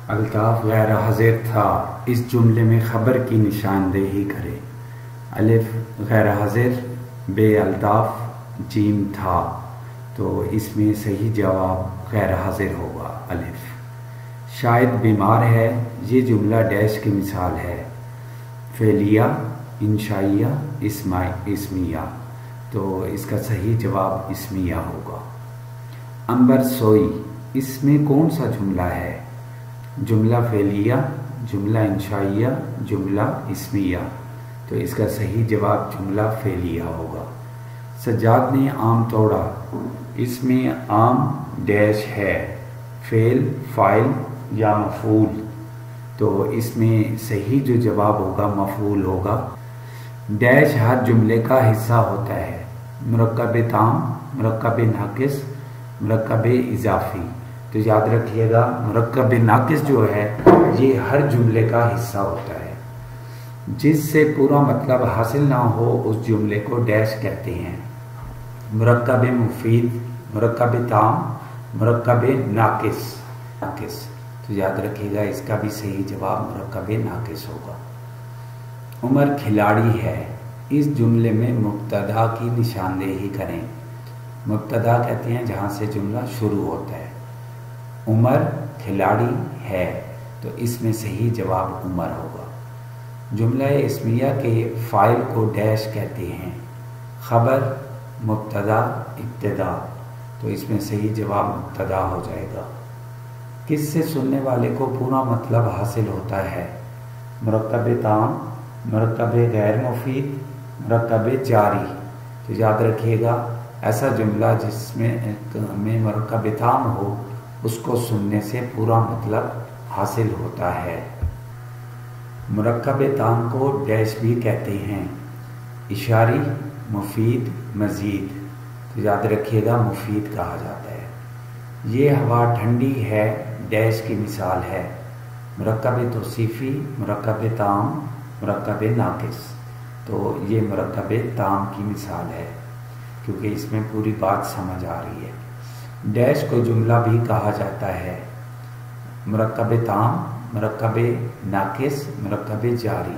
الطاف غیر حاضر تھا، اس جملے میں خبر کی نشاندہی کرے۔ الف غیر حاضر، بے الطاف، جیم تھا، تو اس میں صحیح جواب غیر حاضر ہوگا الف۔ شاید بیمار ہے، یہ جملہ ڈیش کی مثال ہے۔ فعلیہ، انشائیہ، اسمیہ، تو اس کا صحیح جواب اسمیہ ہوگا۔ عنبر سوئی، اس میں کون سا جملہ ہے؟ جملہ فعلیہ، جملہ انشائیہ، جملہ اسمیہ، تو اس کا صحیح جواب جملہ فعلیہ ہوگا۔ سجاد نے آم توڑا، اس میں آم ڈیش ہے، فعل، فاعل یا مفعول، تو اس میں صحیح جو جواب ہوگا مفعول ہوگا۔ ڈیش ہر جملے کا حصہ ہوتا ہے، مرکب تام، مرکب ناقص، مرکب اضافی، تو یاد رکھیے گا مرکب ناقص جو ہے یہ ہر جملے کا حصہ ہوتا ہے۔ جس سے پورا مطلب حاصل نہ ہو اس جملے کو ڈیش کہتے ہیں۔ مرکب مفید، مرکب تام، مرکب ناقص، تو یاد رکھیے گا اس کا بھی صحیح جواب مرکب ناقص ہوگا۔ عمر کھلاڑی ہے، اس جملے میں مبتدا کی نشاندہی کریں۔ مبتدا کہتے ہیں جہاں سے جملہ شروع ہوتا ہے۔ عمر کھلاڑی ہے، تو اس میں صحیح جواب عمر ہوگا۔ جملہ اسمیہ کے فاعل کو ڈیش کہتے ہیں، خبر، مبتدا، ابتدا، تو اس میں صحیح جواب مبتدا ہو جائے گا۔ کس سے سننے والے کو پورا مطلب حاصل ہوتا ہے؟ مرکب تام، مرکب غیر مفید، مرکب جاری، تو یاد رکھیے گا ایسا جملہ جس میں مرکب تام ہو اس کو سننے سے پورا مطلب حاصل ہوتا ہے۔ مرکب تام کو ڈیش بھی کہتے ہیں، اشاری، مفید، مزید، تو یاد رکھیے گا مفید کہا جاتا ہے۔ یہ ہوا ٹھنڈی ہے، ڈیش کی مثال ہے، مرکب توصیفی، مرکب تام، مرکب ناقص، تو یہ مرکب تام کی مثال ہے کیونکہ اس میں پوری بات سمجھ آ رہی ہے۔ ڈیش کو جملہ بھی کہا جاتا ہے، مرکب تام، مرکب ناقص، مرکب جاری،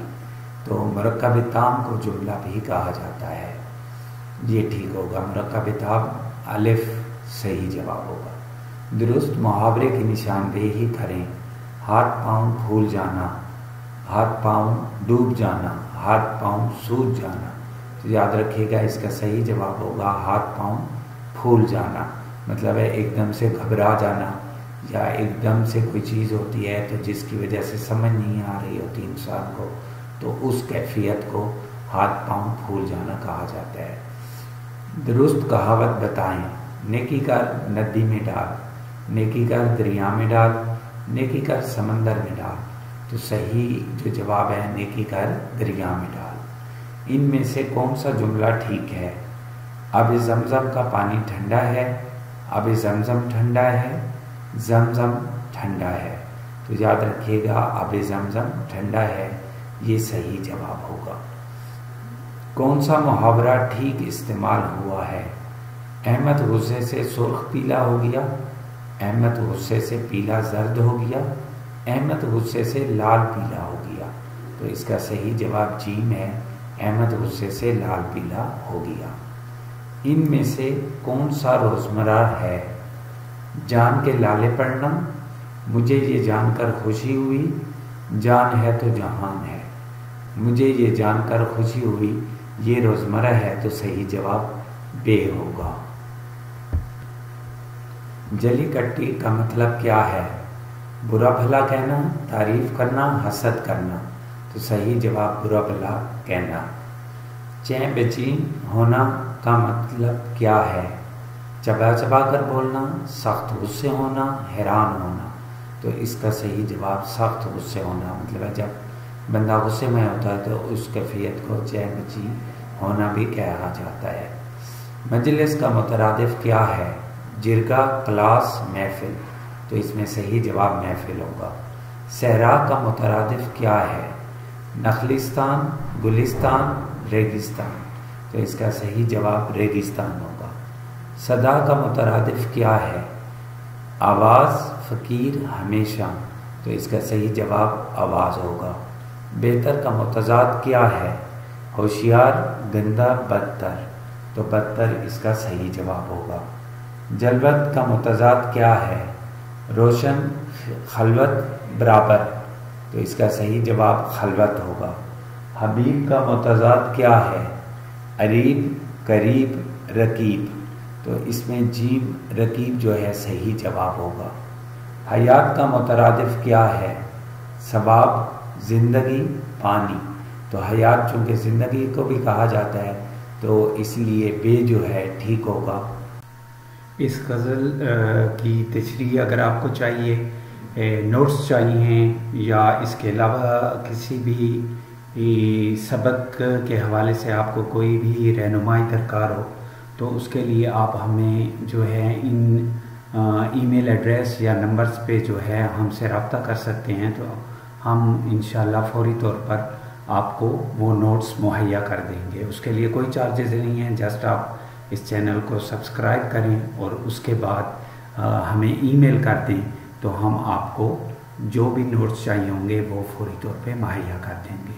تو مرکب تام کو جملہ بھی کہا جاتا ہے، یہ ٹھیک ہوگا۔ مرکب تام الف صحیح جواب ہوگا۔ درست محاورے کی نشاندہی کریں۔ ہاتھ پاؤں پھول جانا، ہاتھ پاؤں ڈوب جانا، ہاتھ پاؤں سوج جانا، تو یاد رکھیے گا اس کا صحیح جواب ہوگا ہاتھ پاؤں پھول جانا، مطلب ہے ایک دم سے گھبرا جانا یا ایک دم سے کوئی چیز ہوتی ہے تو جس کی وجہ سے سمجھ نہیں آ رہی ہوتی انسان کو، تو اس کیفیت کو ہاتھ پاؤں پھول جانا کہا جاتا ہے۔ درست کہاوت بتائیں۔ نیکی کر ندی میں ڈال، نیکی کر دریا میں ڈال، نیکی کر سمندر میں ڈال، تو صحیح جو جواب ہے نیکی کر دریا میں ڈال۔ ان میں سے کون سا جملہ ٹھیک ہے؟ اب زمزم کا پانی ٹھنڈا ہے، اب زمزم ٹھنڈا ہے، زمزم ٹھنڈا ہے، تو یاد رکھیے گا اب زمزم ٹھنڈا ہے، یہ صحیح جواب ہوگا۔ کون سا محاورہ ٹھیک استعمال ہوا ہے؟ احمد غصے سے سرخ پیلا ہو گیا، احمد غصے سے پیلا زرد ہو گیا، احمد غصے سے لال پیلا ہو گیا، تو اس کا صحیح جواب جیم ہے، احمد غصے سے لال پیلا ہو گیا۔ ان میں سے کون سا روزمرہ ہے؟ جان کے لالے پڑھنا، مجھے یہ جان کر خوشی ہوئی، جان ہے تو جہان ہے، مجھے یہ جان کر خوشی ہوئی، یہ روزمرہ ہے، تو صحیح جواب بے ہوگا۔ جلی کٹی کا مطلب کیا ہے؟ برا بھلا کہنا، تعریف کرنا، حسد کرنا، تو صحیح جواب برا بھلا کہنا۔ چین بچین ہونا کا مطلب کیا ہے؟ چبا چبا کر بولنا، سخت غصے ہونا، حیران ہونا، تو اس کا صحیح جواب سخت غصے ہونا، مطلب ہے جب بندہ غصے میں ہوتا ہے تو اس کیفیت کو چین بچین ہونا بھی کہا جاتا ہے۔ مجلس کا مترادف کیا ہے؟ جرگہ، کلاس، محفل، تو اس میں صحیح جواب محفل ہوگا۔ صحرا کا مترادف کیا ہے؟ نخلستان، گلستان، ریگستان، تو اس کا صحیح جواب ریگستان ہوگا۔ صدا کا مترادف کیا ہے؟ آواز، فقیر، ہمیشہ، تو اس کا صحیح جواب آواز ہوگا۔ بہتر کا متضاد کیا ہے؟ ہوشیار، گندا، بدتر، تو بدتر اس کا صحیح جواب ہوگا۔ جلوت کا متضاد کیا ہے؟ روشن، خلوت، برابر، تو اس کا صحیح جواب خلوت ہوگا۔ حبیب کا متضاد کیا ہے؟ قریب، قریب، رقیب، تو اس میں جیم رقیب جو ہے صحیح جواب ہوگا۔ حیات کا مترادف کیا ہے؟ ثواب، زندگی، پانی، تو حیات چونکہ زندگی کو بھی کہا جاتا ہے تو اس لیے بے جو ہے ٹھیک ہوگا۔ اس غزل کی تشریح اگر آپ کو چاہیے، نوٹس چاہیے یا اس کے علاوہ کسی بھی سبق کے حوالے سے آپ کو کوئی بھی رہنمائی درکار ہو تو اس کے لیے آپ ہمیں جو ہے ان ای میل ایڈریس یا نمبرز پہ جو ہے ہم سے رابطہ کر سکتے ہیں، تو ہم انشاءاللہ فوری طور پر آپ کو وہ نوٹس مہیا کر دیں گے۔ اس کے لیے کوئی چارجز نہیں ہیں، جسٹ آپ اس چینل کو سبسکرائب کریں اور اس کے بعد ہمیں ای میل کر دیں تو ہم آپ کو جو بھی نوٹس چاہیے ہوں گے وہ فوری طور پہ مہیا کر دیں گے۔